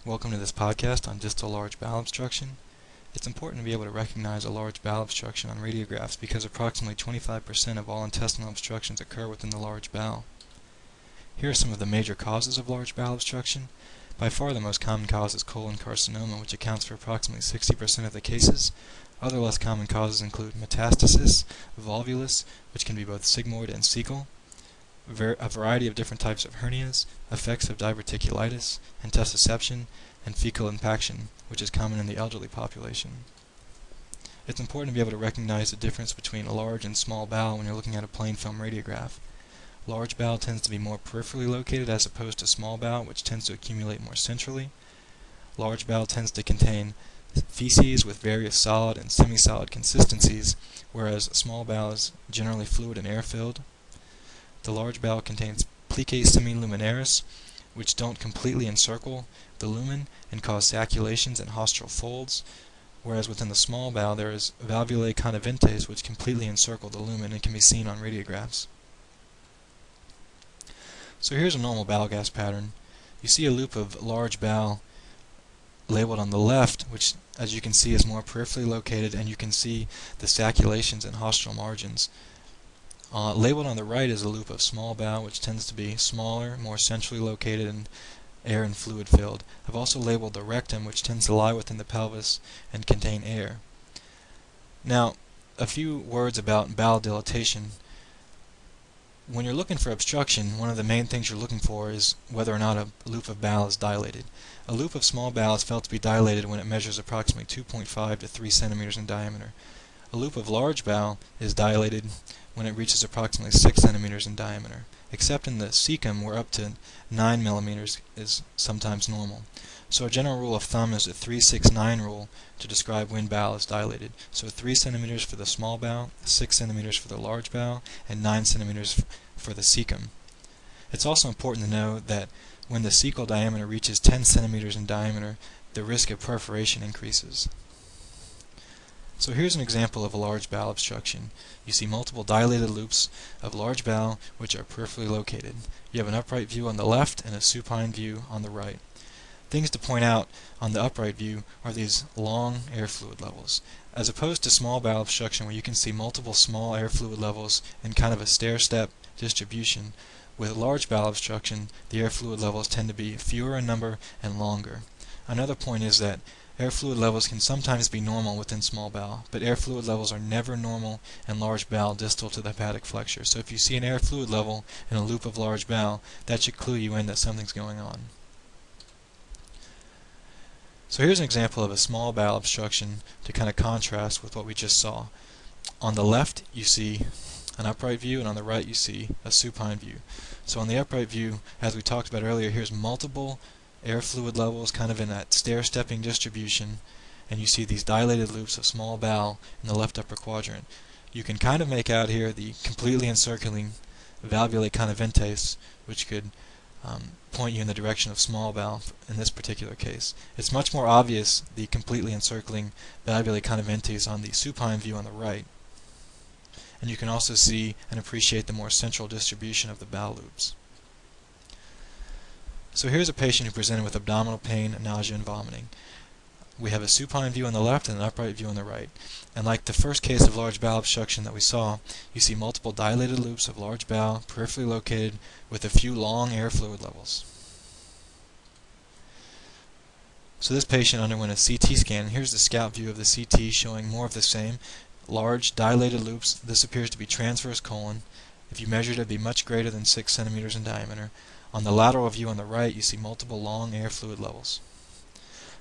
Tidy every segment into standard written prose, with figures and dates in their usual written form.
Welcome to this podcast on distal large bowel obstruction. It's important to be able to recognize a large bowel obstruction on radiographs because approximately 25% of all intestinal obstructions occur within the large bowel. Here are some of the major causes of large bowel obstruction. By far the most common cause is colon carcinoma, which accounts for approximately 60% of the cases. Other less common causes include metastasis, volvulus, which can be both sigmoid and cecal, a variety of different types of hernias, effects of diverticulitis, intussusception, and fecal impaction, which is common in the elderly population. It's important to be able to recognize the difference between a large and small bowel when you're looking at a plain film radiograph. Large bowel tends to be more peripherally located as opposed to small bowel, which tends to accumulate more centrally. Large bowel tends to contain feces with various solid and semi-solid consistencies, whereas small bowel is generally fluid and air-filled. The large bowel contains plicae semiluminaris, which don't completely encircle the lumen and cause sacculations and haustral folds, whereas within the small bowel there is valvulae conniventes, which completely encircle the lumen and can be seen on radiographs. So here's a normal bowel gas pattern. You see a loop of large bowel labeled on the left, which as you can see is more peripherally located, and you can see the sacculations and haustral margins. Labeled on the right is a loop of small bowel, which tends to be smaller, more centrally located, and air and fluid filled. I've also labeled the rectum, which tends to lie within the pelvis and contain air. Now, a few words about bowel dilatation. When you're looking for obstruction, one of the main things you're looking for is whether or not a loop of bowel is dilated. A loop of small bowel is felt to be dilated when it measures approximately 2.5 to 3 centimeters in diameter. A loop of large bowel is dilated when it reaches approximately 6 centimeters in diameter. Except in the cecum, where up to 9 millimeters is sometimes normal. So a general rule of thumb is a 3-6-9 rule to describe when bowel is dilated. So 3 centimeters for the small bowel, 6 centimeters for the large bowel, and 9 centimeters for the cecum. It's also important to know that when the cecal diameter reaches 10 centimeters in diameter, the risk of perforation increases. So here's an example of a large bowel obstruction. You see multiple dilated loops of large bowel which are peripherally located. You have an upright view on the left and a supine view on the right. Things to point out on the upright view are these long air fluid levels. As opposed to small bowel obstruction, where you can see multiple small air fluid levels in kind of a stair-step distribution, with large bowel obstruction, the air fluid levels tend to be fewer in number and longer. Another point is that air fluid levels can sometimes be normal within small bowel, but air fluid levels are never normal in large bowel distal to the hepatic flexure. So if you see an air fluid level in a loop of large bowel, that should clue you in that something's going on. So here's an example of a small bowel obstruction to kind of contrast with what we just saw. On the left you see an upright view, and on the right you see a supine view. So on the upright view, as we talked about earlier, here's multiple air fluid levels kind of in that stair-stepping distribution, and you see these dilated loops of small bowel in the left upper quadrant. You can kind of make out here the completely encircling valvulae conniventes, which could point you in the direction of small bowel in this particular case. It's much more obvious the completely encircling valvulae conniventes on the supine view on the right. And you can also see and appreciate the more central distribution of the bowel loops. So here's a patient who presented with abdominal pain, nausea, and vomiting. We have a supine view on the left and an upright view on the right. And like the first case of large bowel obstruction that we saw, you see multiple dilated loops of large bowel, peripherally located, with a few long air fluid levels. So this patient underwent a CT scan, and here's the scout view of the CT showing more of the same. Large, dilated loops. This appears to be transverse colon. If you measured it, it'd be much greater than 6 centimeters in diameter. On the lateral view on the right, you see multiple long air fluid levels.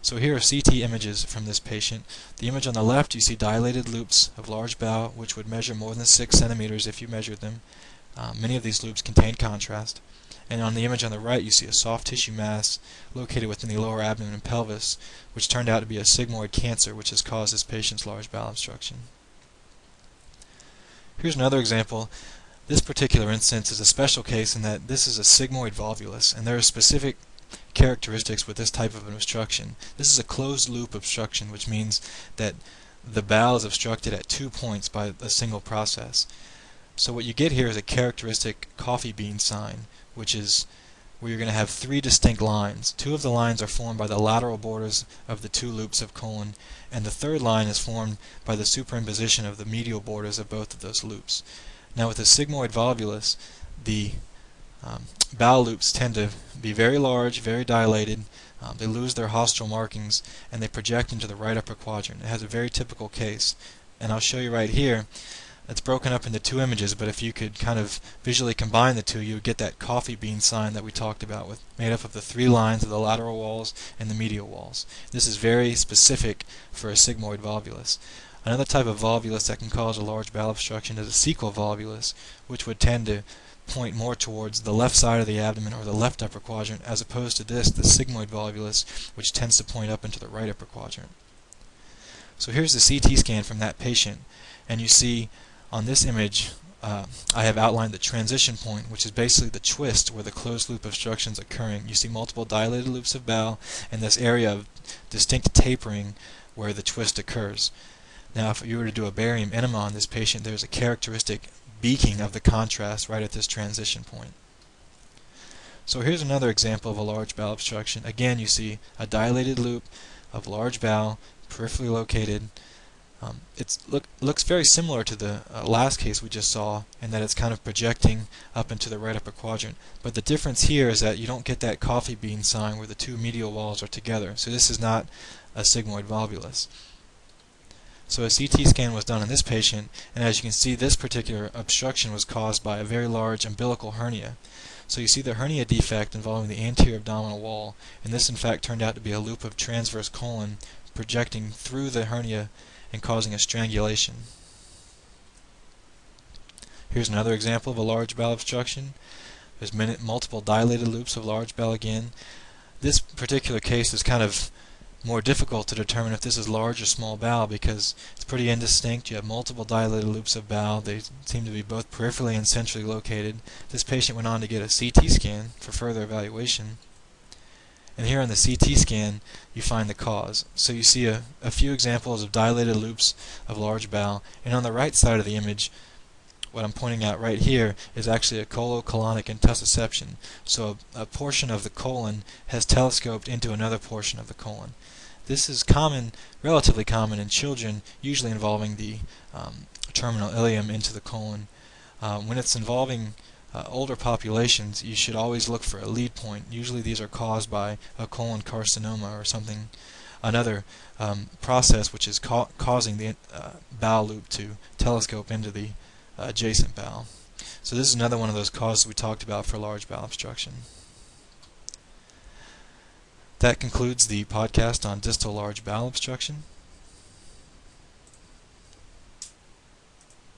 So here are CT images from this patient. The image on the left, you see dilated loops of large bowel, which would measure more than 6 centimeters if you measured them. Many of these loops contain contrast. And on the image on the right, you see a soft tissue mass located within the lower abdomen and pelvis, which turned out to be a sigmoid cancer, which has caused this patient's large bowel obstruction. Here's another example. This particular instance is a special case in that this is a sigmoid volvulus, and there are specific characteristics with this type of an obstruction. This is a closed loop obstruction, which means that the bowel is obstructed at 2 points by a single process. So what you get here is a characteristic coffee bean sign, which is where you're going to have three distinct lines. Two of the lines are formed by the lateral borders of the two loops of colon, and the third line is formed by the superimposition of the medial borders of both of those loops. Now with the sigmoid volvulus, the bowel loops tend to be very large, very dilated. They lose their haustral markings, and they project into the right upper quadrant. It has a very typical case, and I'll show you right here. It's broken up into two images, but if you could kind of visually combine the two, you would get that coffee bean sign that we talked about, made up of the three lines of the lateral walls and the medial walls. This is very specific for a sigmoid volvulus. Another type of volvulus that can cause a large bowel obstruction is a cecal volvulus, which would tend to point more towards the left side of the abdomen or the left upper quadrant, as opposed to this, the sigmoid volvulus, which tends to point up into the right upper quadrant. So here's the CT scan from that patient, and you see on this image I have outlined the transition point, which is basically the twist where the closed loop obstruction is occurring. You see multiple dilated loops of bowel and this area of distinct tapering where the twist occurs. Now if you were to do a barium enema on this patient, there's a characteristic beaking of the contrast right at this transition point. So here's another example of a large bowel obstruction. Again, you see a dilated loop of large bowel, peripherally located. It looks very similar to the last case we just saw, in that it's kind of projecting up into the right upper quadrant. But the difference here is that you don't get that coffee bean sign where the two medial walls are together. So this is not a sigmoid volvulus. So a CT scan was done on this patient, and as you can see, this particular obstruction was caused by a very large umbilical hernia. So you see the hernia defect involving the anterior abdominal wall, and this in fact turned out to be a loop of transverse colon projecting through the hernia and causing a strangulation. Here's another example of a large bowel obstruction. There's multiple dilated loops of large bowel again. This particular case is kind of more difficult to determine if this is large or small bowel because it's pretty indistinct. You have multiple dilated loops of bowel. They seem to be both peripherally and centrally located. This patient went on to get a CT scan for further evaluation. And here on the CT scan, you find the cause. So you see a few examples of dilated loops of large bowel. And on the right side of the image, what I'm pointing out right here is actually a colocolonic intussusception. So a portion of the colon has telescoped into another portion of the colon. This is common, relatively common in children, usually involving the terminal ileum into the colon. When it's involving older populations, you should always look for a lead point. Usually these are caused by a colon carcinoma or something, another process which is causing the bowel loop to telescope into the adjacent bowel. So this is another one of those causes we talked about for large bowel obstruction. That concludes the podcast on distal large bowel obstruction.